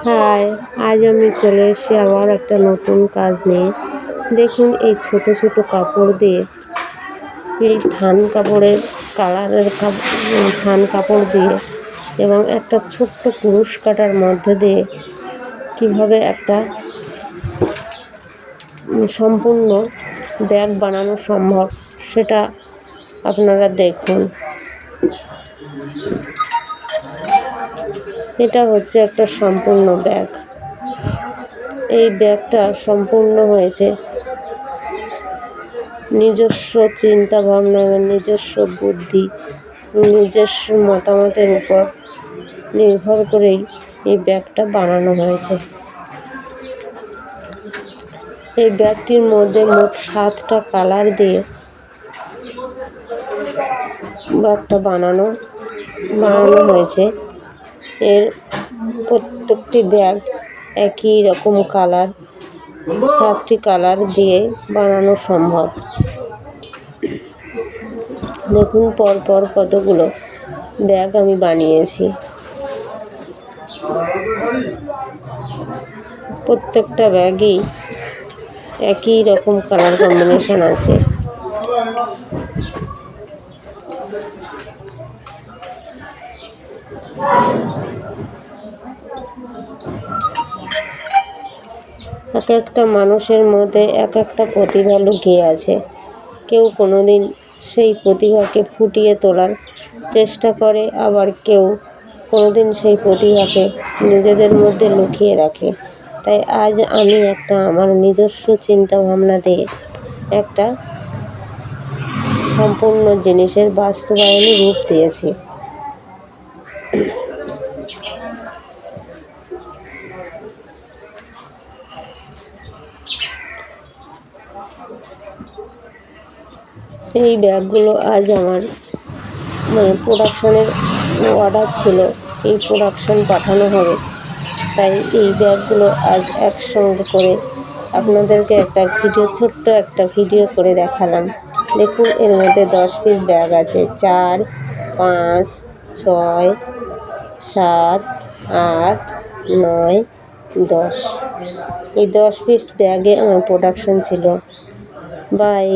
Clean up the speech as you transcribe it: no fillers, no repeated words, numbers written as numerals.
High, আজ আমি চলে এসেছি আবার একটা নতুন কাজ নিয়ে। দেখুন, এই ছোট ছোট কাপড় দিয়ে, এই থান কাপড়ের কালারের থান কাপড় দিয়ে এবং একটা ছোট্ট কুরুশ কাটার মধ্যে দিয়ে কিভাবে একটা সম্পূর্ণ ব্যাগ বানানো সম্ভব সেটা আপনারা দেখুন। এটা হচ্ছে একটা সম্পূর্ণ ব্যাগ। এই ব্যাগটা সম্পূর্ণ হয়েছে নিজস্ব চিন্তা ভাবনা এবং নিজস্ব বুদ্ধি, নিজস্ব মতামতের উপর নির্ভর করেই এই ব্যাগটা বানানো হয়েছে। এই ব্যাগটির মধ্যে মোট 7টা কালার দিয়ে ব্যাগটা বানানো হয়েছে। এর প্রত্যেকটি ব্যাগ একই রকম কালার, 7টি কালার দিয়ে বানানো সম্ভব। দেখুন পরপর কতগুলো ব্যাগ আমি বানিয়েছি। প্রত্যেকটা ব্যাগই একই রকম কালার কম্বিনেশন আছে। এক একটা মানুষের মধ্যে এক একটা প্রতিভা লুকিয়ে আছে। কেউ কোনোদিন সেই প্রতিভাকে ফুটিয়ে তোলার চেষ্টা করে, আবার কেউ কোনোদিন সেই প্রতিভাকে নিজেদের মধ্যে লুকিয়ে রাখে। তাই আজ আমি আমার নিজস্ব চিন্তা ভাবনা দিয়ে একটা সম্পূর্ণ জিনিসের বাস্তবায়নে রূপ দিয়েছি। এই ব্যাগগুলো আজ আমার প্রোডাকশানের অর্ডার ছিল, এই প্রোডাকশান পাঠানো হবে। তাই এই ব্যাগগুলো আজ একসঙ্গে করে আপনাদেরকে ছোট্ট একটা ভিডিও করে দেখালাম। দেখুন, এর মধ্যে 10 পিস ব্যাগ আছে। 4, 5, 6, 7, 8, 9, 10। এই 10 পিস ব্যাগে আমার প্রোডাকশান ছিল। বাই।